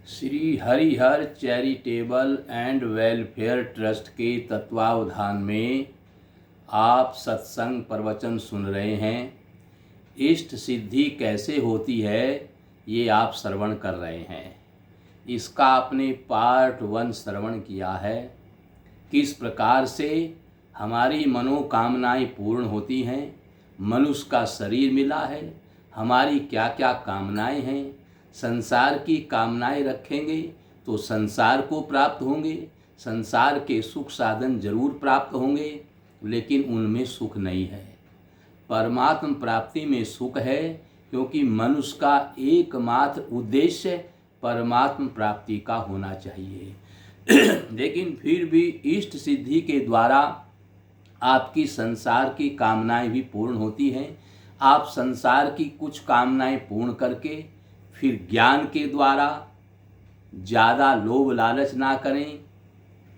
Shri Harihar charitable and welfare trust के तत्वावधान में आप सत्संग प्रवचन सुन रहे हैं। इष्ट सिद्धि कैसे होती है ये आप श्रवण कर रहे हैं। इसका आपने पार्ट 1 श्रवण किया है। किस प्रकार से हमारी मनोकामनाएं पूर्ण होती हैं, मनुष्य का शरीर मिला है, हमारी क्या क्या कामनाएं हैं। संसार की कामनाएं रखेंगे तो संसार को प्राप्त होंगे, संसार के सुख साधन जरूर प्राप्त होंगे, लेकिन उनमें सुख नहीं है। परमात्म प्राप्ति में सुख है, क्योंकि मनुष्य का एकमात्र उद्देश्य परमात्म प्राप्ति का होना चाहिए। लेकिन फिर भी इष्ट सिद्धि के द्वारा आपकी संसार की कामनाएं भी पूर्ण होती हैं। आप संसार की कुछ कामनाएं पूर्ण करके फिर ज्ञान के द्वारा ज़्यादा लोभ लालच ना करें।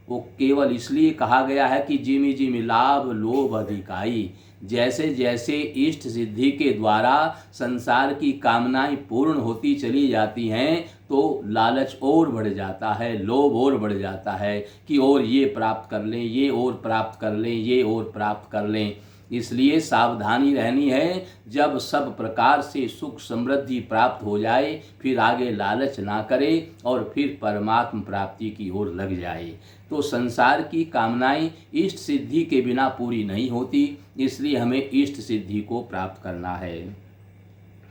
वो केवल इसलिए कहा गया है कि जिमि जिमि लाभ लोभ अधिकाई। जैसे जैसे इष्ट सिद्धि के द्वारा संसार की कामनाएं पूर्ण होती चली जाती हैं तो लालच और बढ़ जाता है, लोभ और बढ़ जाता है कि और ये प्राप्त कर लें, ये और प्राप्त कर लें, ये और प्राप्त कर लें। इसलिए सावधानी रहनी है। जब सब प्रकार से सुख समृद्धि प्राप्त हो जाए फिर आगे लालच ना करे और फिर परमात्म प्राप्ति की ओर लग जाए। तो संसार की कामनाएं इष्ट सिद्धि के बिना पूरी नहीं होती, इसलिए हमें इष्ट सिद्धि को प्राप्त करना है।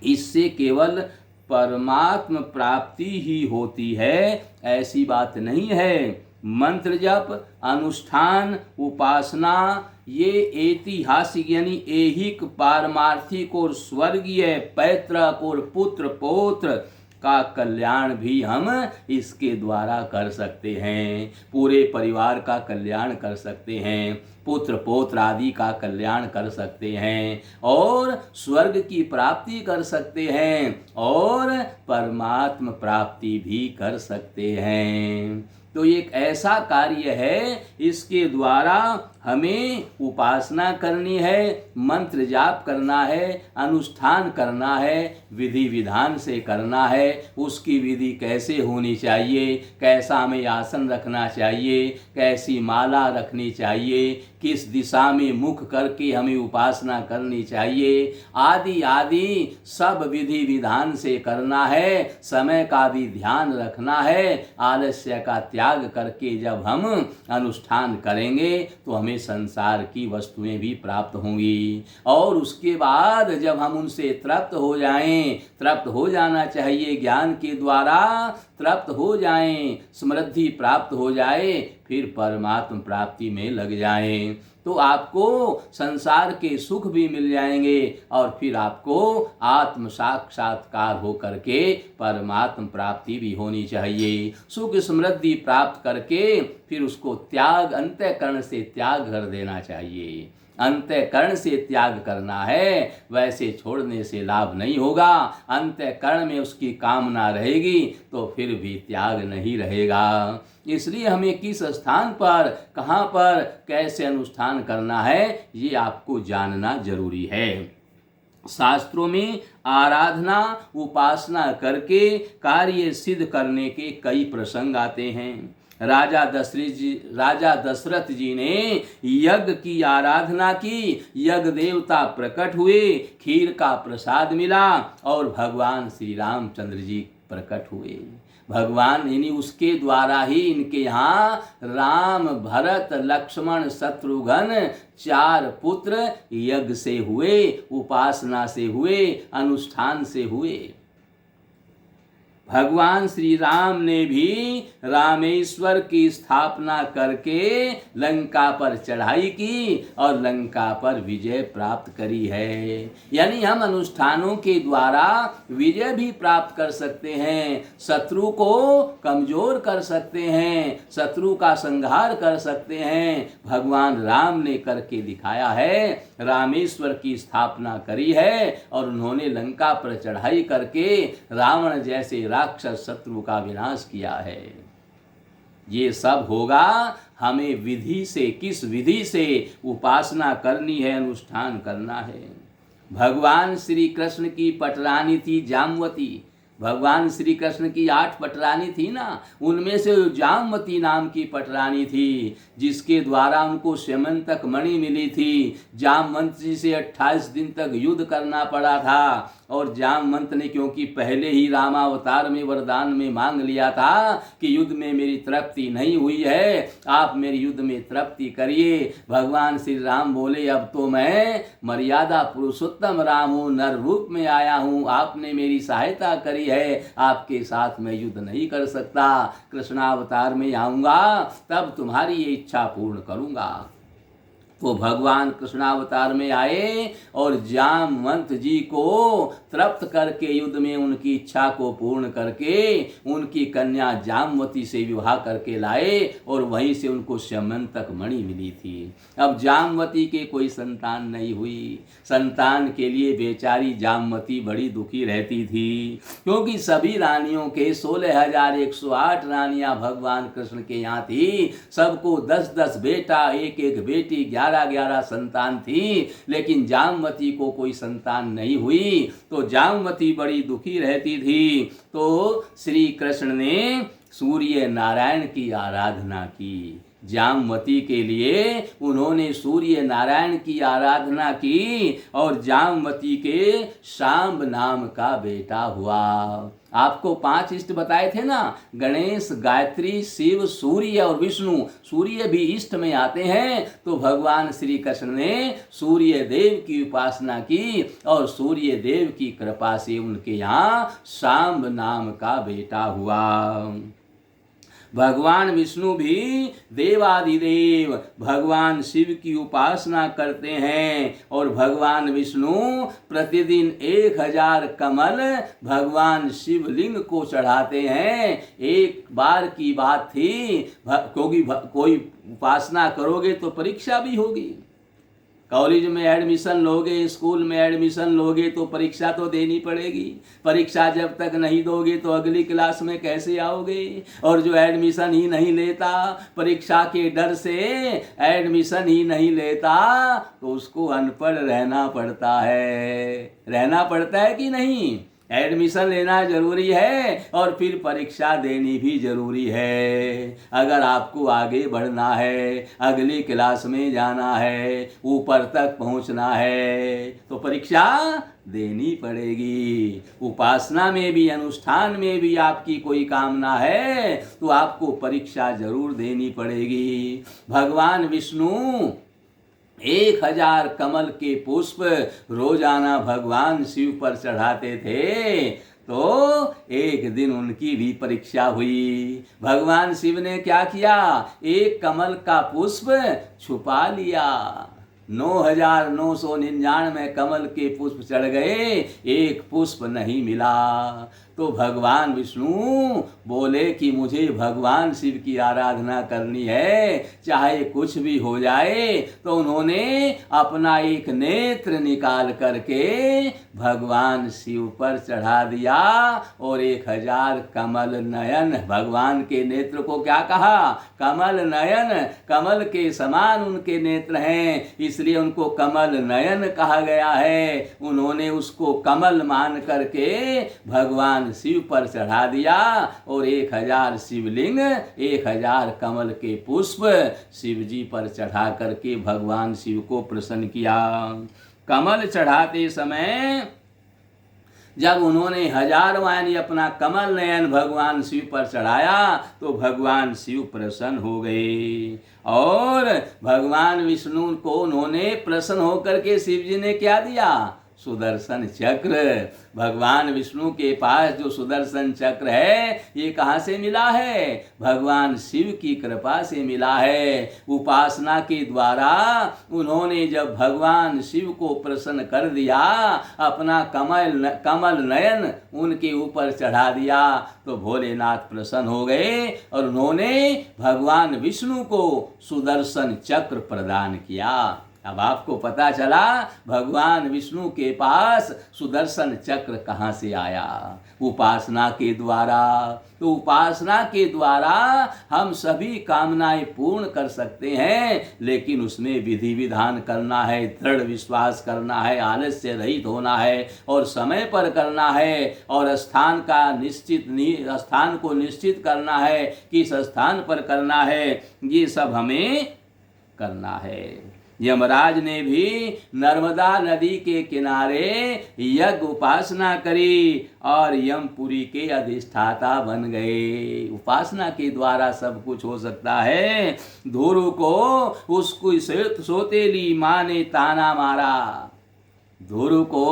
इससे केवल परमात्म प्राप्ति ही होती है ऐसी बात नहीं है। मंत्र जप, अनुष्ठान, उपासना ये ऐतिहासिक यानी ऐहिक, पारमार्थिक और स्वर्गीय पैतृक और पुत्र पौत्र का कल्याण भी हम इसके द्वारा कर सकते हैं। पूरे परिवार का कल्याण कर सकते हैं, पुत्र पौत्र आदि का कल्याण कर सकते हैं और स्वर्ग की प्राप्ति कर सकते हैं और परमात्म प्राप्ति भी कर सकते हैं। तो एक ऐसा कार्य है, इसके द्वारा हमें उपासना करनी है, मंत्र जाप करना है, अनुष्ठान करना है, विधि विधान से करना है। उसकी विधि कैसे होनी चाहिए, कैसा हमें आसन रखना चाहिए, कैसी माला रखनी चाहिए, किस दिशा में मुख करके हमें उपासना करनी चाहिए, आदि आदि सब विधि विधान से करना है। समय का भी ध्यान रखना है। आलस्य का त्याग करके जब हम अनुष्ठान करेंगे तो हमें संसार की वस्तुएं भी प्राप्त होंगी और उसके बाद जब हम उनसे तृप्त हो जाएं, तृप्त हो जाना चाहिए, ज्ञान के द्वारा तृप्त हो जाएं, समृद्धि प्राप्त हो जाए, फिर परमात्म प्राप्ति में लग जाएं तो आपको संसार के सुख भी मिल जाएंगे और फिर आपको आत्म साक्षात्कार हो करके परमात्म प्राप्ति भी होनी चाहिए। सुख समृद्धि प्राप्त करके फिर उसको त्याग, अंतःकरण से त्याग कर देना चाहिए। अंतःकरण से त्याग करना है, वैसे छोड़ने से लाभ नहीं होगा। अंतःकरण में उसकी कामना रहेगी तो फिर भी त्याग नहीं रहेगा। इसलिए हमें किस स्थान पर, कहाँ पर, कैसे अनुष्ठान करना है ये आपको जानना जरूरी है। शास्त्रों में आराधना उपासना करके कार्य सिद्ध करने के कई प्रसंग आते हैं। राजा दशरथ जी ने यज्ञ की आराधना की, यज्ञ देवता प्रकट हुए, खीर का प्रसाद मिला और भगवान श्री रामचंद्र जी प्रकट हुए। भगवान यानी उसके द्वारा ही इनके यहाँ राम, भरत, लक्ष्मण, शत्रुघ्न 4 पुत्र यज्ञ से हुए, उपासना से हुए, अनुष्ठान से हुए। भगवान श्री राम ने भी रामेश्वर की स्थापना करके लंका पर चढ़ाई की और लंका पर विजय प्राप्त करी है। यानी हम अनुष्ठानों के द्वारा विजय भी प्राप्त कर सकते हैं, शत्रु को कमजोर कर सकते हैं, शत्रु का संहार कर सकते हैं। भगवान राम ने करके दिखाया है। रामेश्वर की स्थापना करी है और उन्होंने लंका पर चढ़ाई करके रावण जैसे राक्षस शत्रु का विनाश किया है। ये सब होगा हमें विधि से, किस विधि से उपासना करनी है, अनुष्ठान करना है। भगवान श्री कृष्ण की पटरानी थी जामवती। भगवान श्री कृष्ण की 8 पटरानी थी ना, उनमें से जामवती नाम की पटरानी थी, जिसके द्वारा उनको स्यमंतक मणि मिली थी। जामवंत जी से 28 दिन तक युद्ध करना पड़ा था, और जामवंत ने क्योंकि पहले ही रामावतार में वरदान में मांग लिया था कि युद्ध में मेरी तृप्ति नहीं हुई है, आप मेरी युद्ध में तृप्ति करिए। भगवान श्री राम बोले, अब तो मैं मर्यादा पुरुषोत्तम राम हूँ, नर रूप में आया हूँ, आपने मेरी सहायता करी है, आपके साथ मैं युद्ध नहीं कर सकता, कृष्णावतार में आऊँगा तब तुम्हारी ये इच्छा पूर्ण करूँगा। तो भगवान कृष्णावतार में आए और जामवंत जी को तृप्त करके युद्ध में उनकी इच्छा को पूर्ण करके उनकी कन्या जामवती से विवाह करके लाए, और वहीं से उनको स्यमंतक मणि मिली थी। अब जामवती के कोई संतान नहीं हुई। संतान के लिए बेचारी जामवती बड़ी दुखी रहती थी, क्योंकि सभी रानियों के 16,108 रानियां भगवान कृष्ण के यहाँ थी। सबको 10-10 बेटा, एक बेटी, 11 संतान थी, लेकिन जामवती को कोई संतान नहीं हुई। तो जामवती बड़ी दुखी रहती थी। तो श्री कृष्ण ने सूर्य नारायण की आराधना की। जामवती के लिए उन्होंने सूर्य नारायण की आराधना की, और जामवती के शांब नाम का बेटा हुआ। आपको 5 इष्ट बताए थे ना, गणेश, गायत्री, शिव, सूर्य और विष्णु। सूर्य भी इष्ट में आते हैं। तो भगवान श्री कृष्ण ने सूर्य देव की उपासना की, और सूर्य देव की कृपा से उनके यहाँ शांब नाम का बेटा हुआ। भगवान विष्णु भी देवादिदेव भगवान शिव की उपासना करते हैं, और भगवान विष्णु प्रतिदिन 1000 कमल भगवान शिवलिंग को चढ़ाते हैं। एक बार की बात थी, क्योंकि कोई उपासना करोगे तो परीक्षा भी होगी। कॉलेज में एडमिशन लोगे, स्कूल में एडमिशन लोगे तो परीक्षा तो देनी पड़ेगी। परीक्षा जब तक नहीं दोगे तो अगली क्लास में कैसे आओगे। और जो एडमिशन ही नहीं लेता, परीक्षा के डर से एडमिशन ही नहीं लेता, तो उसको अनपढ़ रहना पड़ता है कि नहीं। एडमिशन लेना जरूरी है, और फिर परीक्षा देनी भी जरूरी है। अगर आपको आगे बढ़ना है, अगली क्लास में जाना है, ऊपर तक पहुंचना है, तो परीक्षा देनी पड़ेगी। उपासना में भी, अनुष्ठान में भी आपकी कोई कामना है तो आपको परीक्षा जरूर देनी पड़ेगी। भगवान विष्णु 1000 कमल के पुष्प रोजाना भगवान शिव पर चढ़ाते थे। तो एक दिन उनकी भी परीक्षा हुई। भगवान शिव ने क्या किया, एक कमल का पुष्प छुपा लिया। 9,999 कमल के पुष्प चढ़ गए, एक पुष्प नहीं मिला। तो भगवान विष्णु बोले कि मुझे भगवान शिव की आराधना करनी है, चाहे कुछ भी हो जाए। तो उन्होंने अपना एक नेत्र निकाल करके भगवान शिव पर चढ़ा दिया, और 1000 कमल नयन, भगवान के नेत्र को क्या कहा, कमल नयन, कमल के समान उनके नेत्र हैं, इसलिए उनको कमल नयन कहा गया है। उन्होंने उसको कमल मान करके भगवान शिव पर चढ़ा दिया, और 1000 शिवलिंग, 1000 कमल के पुष्प शिव जी पर चढ़ा करके भगवान शिव को प्रसन्न किया। कमल चढ़ाते समय जब उन्होंने 1000 वाणी अपना कमल नयन भगवान शिव पर चढ़ाया, तो भगवान शिव प्रसन्न हो गए। और भगवान विष्णु को उन्होंने प्रसन्न होकर के शिव जी ने क्या दिया, सुदर्शन चक्र। भगवान विष्णु के पास जो सुदर्शन चक्र है, ये कहाँ से मिला है, भगवान शिव की कृपा से मिला है। उपासना के द्वारा उन्होंने जब भगवान शिव को प्रसन्न कर दिया, अपना कमल नयन उनके ऊपर चढ़ा दिया, तो भोलेनाथ प्रसन्न हो गए, और उन्होंने भगवान विष्णु को सुदर्शन चक्र प्रदान किया। अब आपको पता चला भगवान विष्णु के पास सुदर्शन चक्र कहाँ से आया? उपासना के द्वारा। तो उपासना के द्वारा हम सभी कामनाएं पूर्ण कर सकते हैं, लेकिन उसमें विधि विधान करना है, दृढ़ विश्वास करना है, आलस्य रहित होना है और समय पर करना है, और स्थान को निश्चित करना है, किस स्थान पर करना है, ये सब हमें करना है। यमराज ने भी नर्मदा नदी के किनारे यज्ञ उपासना करी और यमपुरी के अधिष्ठाता बन गए। उपासना के द्वारा सब कुछ हो सकता है। धुरु को उसकी सोतेली माँ ने ताना मारा। धुरु को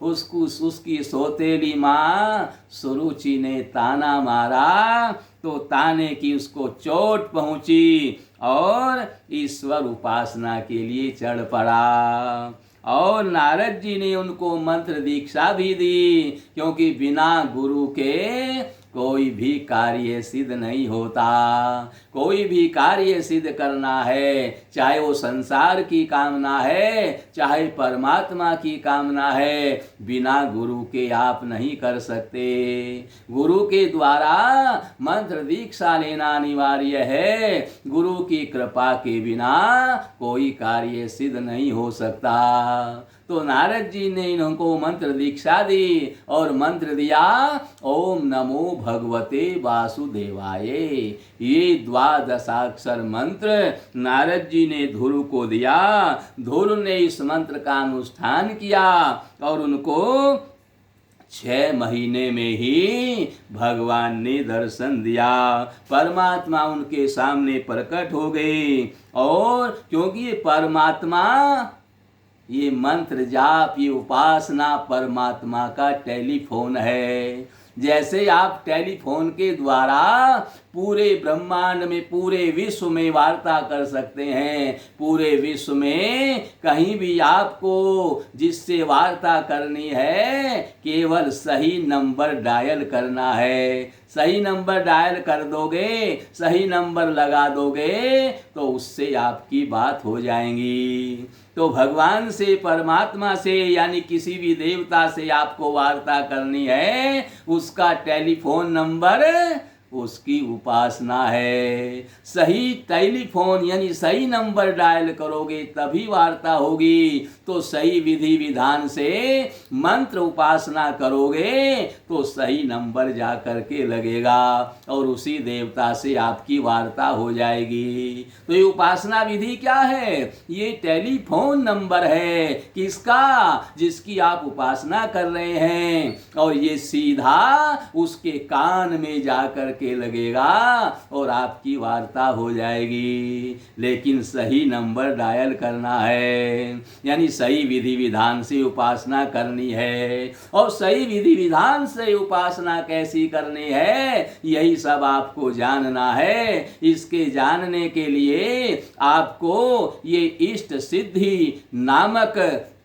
उसकी सोतेली माँ सुरुचि ने ताना मारा, तो ताने की उसको चोट पहुंची और ईश्वर उपासना के लिए चढ़ पड़ा। और नारद जी ने उनको मंत्र दीक्षा भी दी, क्योंकि बिना गुरु के कोई भी कार्य सिद्ध नहीं होता। कोई भी कार्य सिद्ध करना है, चाहे वो संसार की कामना है, चाहे परमात्मा की कामना है, बिना गुरु के आप नहीं कर सकते। गुरु के द्वारा मंत्र दीक्षा लेना अनिवार्य है। गुरु की कृपा के बिना कोई कार्य सिद्ध नहीं हो सकता। तो नारद जी ने इनको मंत्र दीक्षा दी और मंत्र दिया, ओम नमो भगवते वासुदेवाय। ये द्वादशाक्षर मंत्र नारद जी ने ध्रुव को दिया। ध्रुव ने इस मंत्र का अनुष्ठान किया और उनको 6 महीने में ही भगवान ने दर्शन दिया। परमात्मा उनके सामने प्रकट हो गए। और क्योंकि ये परमात्मा, ये मंत्र जाप, ये उपासना परमात्मा का टेलीफोन है। जैसे आप टेलीफोन के द्वारा पूरे ब्रह्मांड में, पूरे विश्व में वार्ता कर सकते हैं। पूरे विश्व में कहीं भी आपको जिससे वार्ता करनी है, केवल सही नंबर डायल करना है। सही नंबर डायल कर दोगे, सही नंबर लगा दोगे, तो उससे आपकी बात हो जाएंगी। तो भगवान से, परमात्मा से, यानी किसी भी देवता से आपको वार्ता करनी है, उसका टेलीफोन नंबर उसकी उपासना है। सही टेलीफोन यानी सही नंबर डायल करोगे तभी वार्ता होगी। तो सही विधि विधान से मंत्र उपासना करोगे तो सही नंबर जा करके लगेगा और उसी देवता से आपकी वार्ता हो जाएगी। तो ये उपासना विधि क्या है? ये टेलीफोन नंबर है। किसका? जिसकी आप उपासना कर रहे हैं। और ये सीधा उसके कान में जा करके लगेगा और आपकी वार्ता हो जाएगी। लेकिन सही नंबर डायल करना है, यानी सही विधि विधान से उपासना करनी है। और सही विधि विधान से उपासना कैसी करनी है, यही सब आपको जानना है। इसके जानने के लिए आपको ये इष्ट सिद्धि नामक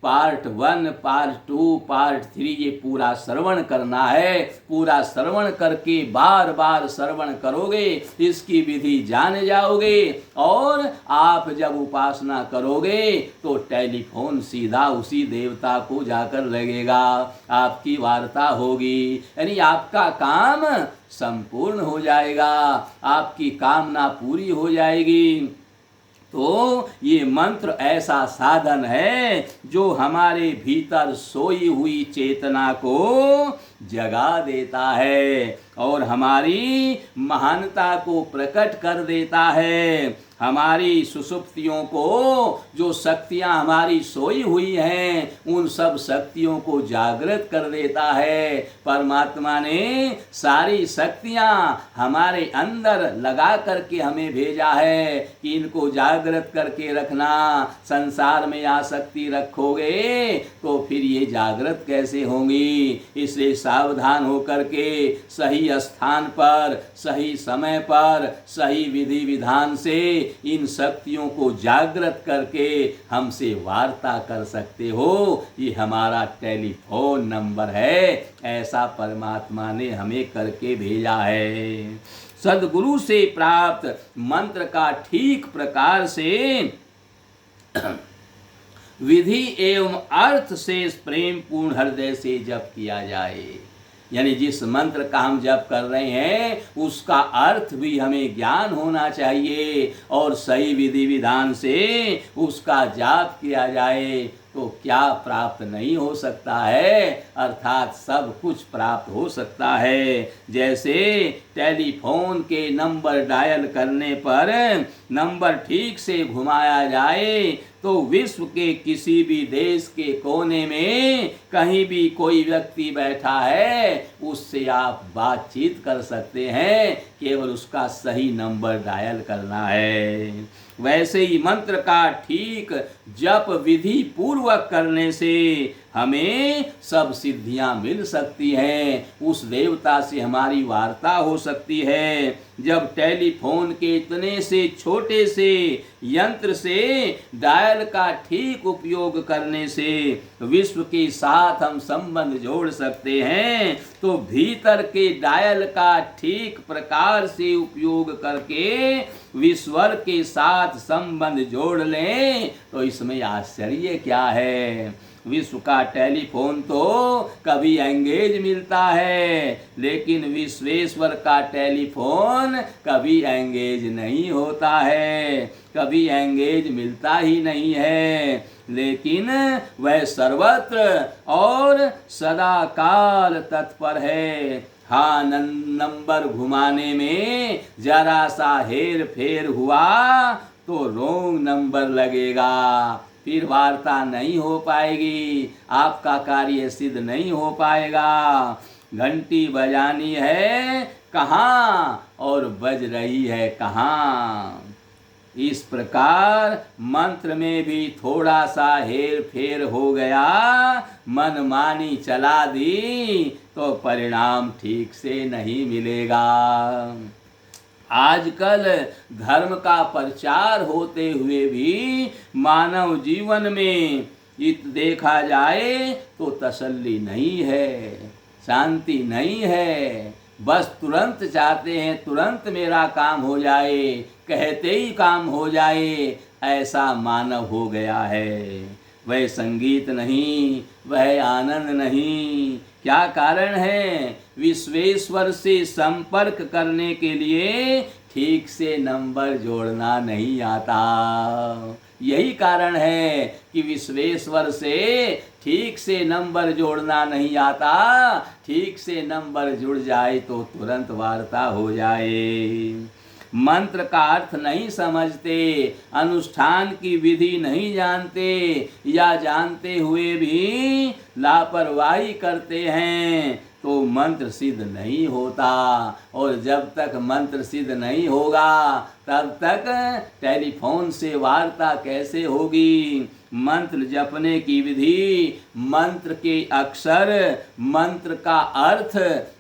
पार्ट 1, पार्ट 2, पार्ट 3 ये पूरा श्रवण करना है। पूरा श्रवण करके बार बार श्रवण करोगे, इसकी विधि जान जाओगे और आप जब उपासना करोगे तो टेलीफोन सीधा उसी देवता को जाकर लगेगा, आपकी वार्ता होगी, यानी आपका काम संपूर्ण हो जाएगा, आपकी कामना पूरी हो जाएगी। तो ये मंत्र ऐसा साधन है जो हमारे भीतर सोई हुई चेतना को जगा देता है और हमारी महानता को प्रकट कर देता है। हमारी सुषुप्तियों को, जो शक्तियां हमारी सोई हुई हैं, उन सब शक्तियों को जागृत कर देता है। परमात्मा ने सारी शक्तियां हमारे अंदर लगा करके हमें भेजा है कि इनको जागृत करके रखना। संसार में आसक्ति रखोगे तो फिर ये जागृत कैसे होंगी? इसलिए सावधान होकर के सही स्थान पर, सही समय पर, सही विधि विधान से इन शक्तियों को जागृत करके हमसे वार्ता कर सकते हो। ये हमारा टेलीफोन नंबर है। ऐसा परमात्मा ने हमें करके भेजा है। सद्गुरु से प्राप्त मंत्र का ठीक प्रकार से विधि एवं अर्थ से प्रेम पूर्ण हृदय से जप किया जाए। यानी जिस मंत्र का हम जप कर रहे हैं उसका अर्थ भी हमें ज्ञान होना चाहिए और सही विधि विधान से उसका जाप किया जाए तो क्या प्राप्त नहीं हो सकता है, अर्थात सब कुछ प्राप्त हो सकता है। जैसे टेलीफोन के नंबर डायल करने पर नंबर ठीक से घुमाया जाए तो विश्व के किसी भी देश के कोने में कहीं भी कोई व्यक्ति बैठा है उससे आप बातचीत कर सकते हैं, केवल उसका सही नंबर डायल करना है। वैसे ही मंत्र का ठीक जप विधि पूर्वक करने से हमें सब सिद्धियां मिल सकती हैं, उस देवता से हमारी वार्ता हो सकती है। जब टेलीफोन के इतने से छोटे से यंत्र से डायल का ठीक उपयोग करने से विश्व के साथ हम संबंध जोड़ सकते हैं, तो भीतर के डायल का ठीक प्रकार से उपयोग करके विश्वर के साथ संबंध जोड़ लें तो इसमें आश्चर्य क्या है। विश्व का टेलीफोन तो कभी एंगेज मिलता है लेकिन विश्वेश्वर का टेलीफोन कभी एंगेज नहीं होता है, कभी एंगेज मिलता ही नहीं है। लेकिन वह सर्वत्र और सदा काल तत्पर है। हाँ, नंबर घुमाने में जरा सा हेर फेर हुआ तो रॉन्ग नंबर लगेगा, फिर वार्ता नहीं हो पाएगी, आपका कार्य सिद्ध नहीं हो पाएगा। घंटी बजानी है कहाँ और बज रही है कहाँ। इस प्रकार मंत्र में भी थोड़ा सा हेर फेर हो गया, मनमानी चला दी तो परिणाम ठीक से नहीं मिलेगा। आजकल धर्म का प्रचार होते हुए भी मानव जीवन में देखा जाए तो तसल्ली नहीं है, शांति नहीं है। बस तुरंत चाहते हैं तुरंत मेरा काम हो जाए, कहते ही काम हो जाए, ऐसा मानव हो गया है। वह संगीत नहीं, वह आनंद नहीं। क्या कारण है? विश्वेश्वर से संपर्क करने के लिए ठीक से नंबर जोड़ना नहीं आता। यही कारण है कि विश्वेश्वर से ठीक से नंबर जोड़ना नहीं आता। ठीक से नंबर जुड़ जाए तो तुरंत वार्ता हो जाए। मंत्र का अर्थ नहीं समझते, अनुष्ठान की विधि नहीं जानते या जानते हुए भी लापरवाही करते हैं तो मंत्र सिद्ध नहीं होता। और जब तक मंत्र सिद्ध नहीं होगा तब तक टेलीफोन से वार्ता कैसे होगी। मंत्र जपने की विधि, मंत्र के अक्षर, मंत्र का अर्थ,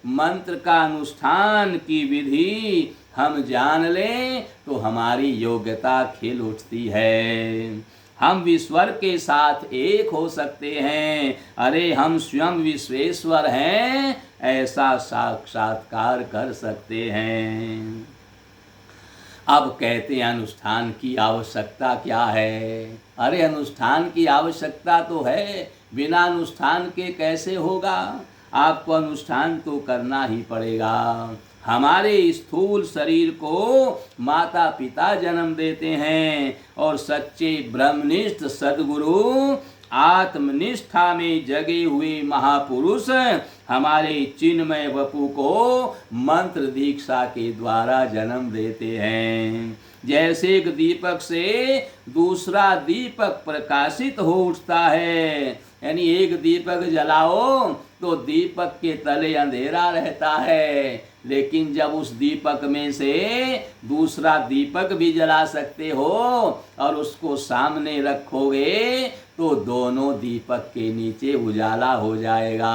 मंत्र का अनुष्ठान की विधि हम जान लें तो हमारी योग्यता खिल उठती है। हम ईश्वर के साथ एक हो सकते हैं। अरे हम स्वयं विश्वेश्वर हैं, ऐसा साक्षात्कार कर सकते हैं। अब कहते हैं अनुष्ठान की आवश्यकता क्या है। अरे अनुष्ठान की आवश्यकता तो है, बिना अनुष्ठान के कैसे होगा। आपको अनुष्ठान तो करना ही पड़ेगा। हमारे स्थूल शरीर को माता पिता जन्म देते हैं और सच्चे ब्रह्मनिष्ठ सद्गुरु आत्मनिष्ठा में जगे हुए महापुरुष हमारे चिन्मय वपु को मंत्र दीक्षा के द्वारा जन्म देते हैं। जैसे एक दीपक से दूसरा दीपक प्रकाशित हो उठता है, यानी एक दीपक जलाओ तो दीपक के तले अंधेरा रहता है, लेकिन जब उस दीपक में से दूसरा दीपक भी जला सकते हो और उसको सामने रखोगे तो दोनों दीपक के नीचे उजाला हो जाएगा।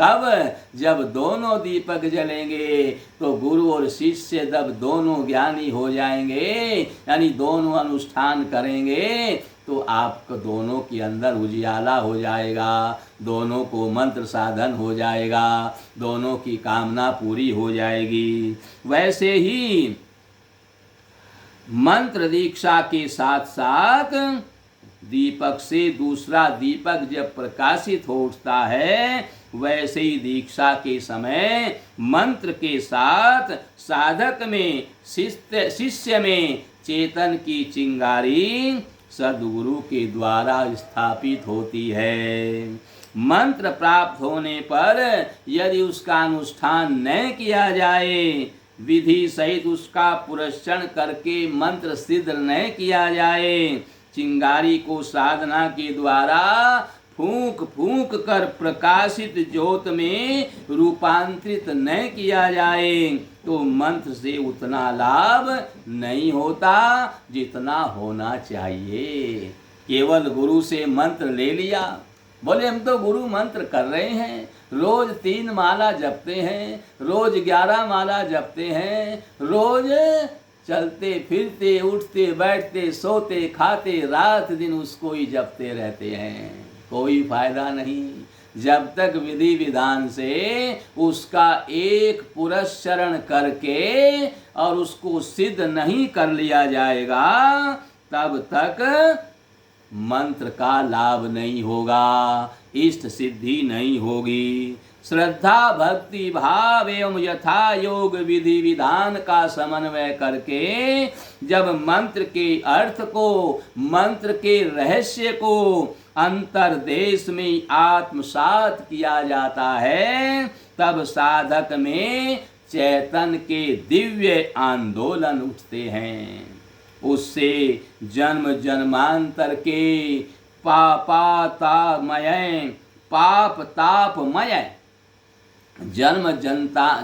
कब? जब दोनों दीपक जलेंगे तो गुरु और शिष्य जब दोनों ज्ञानी हो जाएंगे, यानी दोनों अनुष्ठान करेंगे तो आपको दोनों के अंदर उजियाला हो जाएगा, दोनों को मंत्र साधन हो जाएगा, दोनों की कामना पूरी हो जाएगी। वैसे ही मंत्र दीक्षा के साथ साथ दीपक से दूसरा दीपक जब प्रकाशित हो उठता है, वैसे ही दीक्षा के समय मंत्र के साथ साधक में शिष्य में चेतन की चिंगारी सद्गुरु के द्वारा स्थापित होती है। मंत्र प्राप्त होने पर यदि उसका अनुष्ठान न किया जाए, विधि सहित उसका पुरस्चरण करके मंत्र सिद्ध न किया जाए, चिंगारी को साधना के द्वारा फूंक फूंक कर प्रकाशित ज्योत में रूपांतरित न किया जाए, तो मंत्र से उतना लाभ नहीं होता जितना होना चाहिए। केवल गुरु से मंत्र ले लिया, बोले हम तो गुरु मंत्र कर रहे हैं, रोज 3 माला जपते हैं, रोज 11 माला जपते हैं, रोज चलते फिरते उठते बैठते सोते खाते रात दिन उसको ही जपते रहते हैं, कोई फायदा नहीं। जब तक विधि विधान से उसका एक पुरस्चरण करके और उसको सिद्ध नहीं कर लिया जाएगा, तब तक मंत्र का लाभ नहीं होगा, इष्ट सिद्धि नहीं होगी। श्रद्धा भक्ति भाव एवं यथा योग विधि विधान का समन्वय करके जब मंत्र के अर्थ को, मंत्र के रहस्य को अंतर्देश में आत्मसात किया जाता है, तब साधक में चैतन्य के दिव्य आंदोलन उठते हैं। उससे जन्म जन्मांतर के पाप तापमय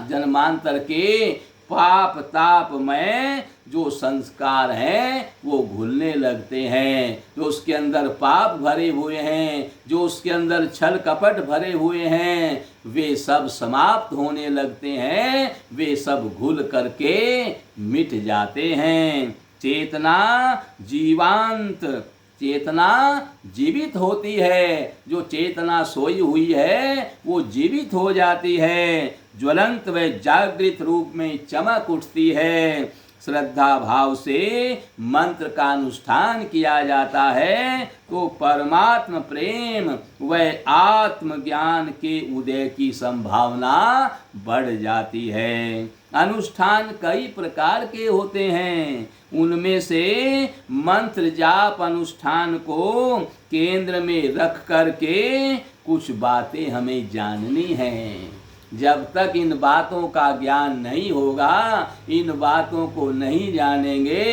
जन्मांतर के पाप तापमय जो संस्कार हैं वो घुलने लगते हैं, जो उसके अंदर पाप भरे हुए हैं, जो उसके अंदर छल कपट भरे हुए हैं, वे सब समाप्त होने लगते हैं, वे सब घुल करके मिट जाते हैं। चेतना जीवित होती है, जो चेतना सोई हुई है वो जीवित हो जाती है, ज्वलंत व जागृत रूप में चमक उठती है। श्रद्धा भाव से मंत्र का अनुष्ठान किया जाता है तो परमात्म प्रेम व आत्मज्ञान के उदय की संभावना बढ़ जाती है। अनुष्ठान कई प्रकार के होते हैं, उनमें से मंत्र जाप अनुष्ठान को केंद्र में रख करके कुछ बातें हमें जाननी हैं। जब तक इन बातों का ज्ञान नहीं होगा, इन बातों को नहीं जानेंगे,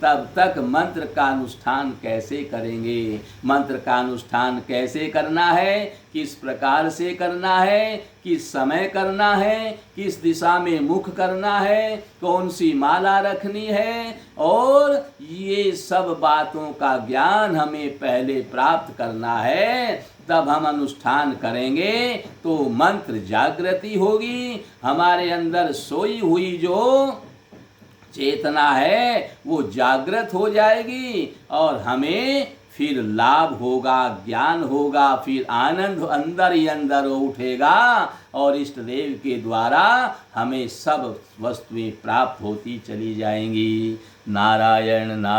तब तक मंत्र का अनुष्ठान कैसे करेंगे। मंत्र का अनुष्ठान कैसे करना है, किस प्रकार से करना है, किस समय करना है, किस दिशा में मुख करना है, कौन सी माला रखनी है, और ये सब बातों का ज्ञान हमें पहले प्राप्त करना है, तब हम अनुष्ठान करेंगे तो मंत्र जागृति होगी। हमारे अंदर सोई हुई जो चेतना है वो जागृत हो जाएगी और हमें फिर लाभ होगा, ज्ञान होगा, फिर आनंद अंदर ही अंदर उठेगा और इष्ट देव के द्वारा हमें सब वस्तुएं प्राप्त होती चली जाएंगी। नारायण नारायण।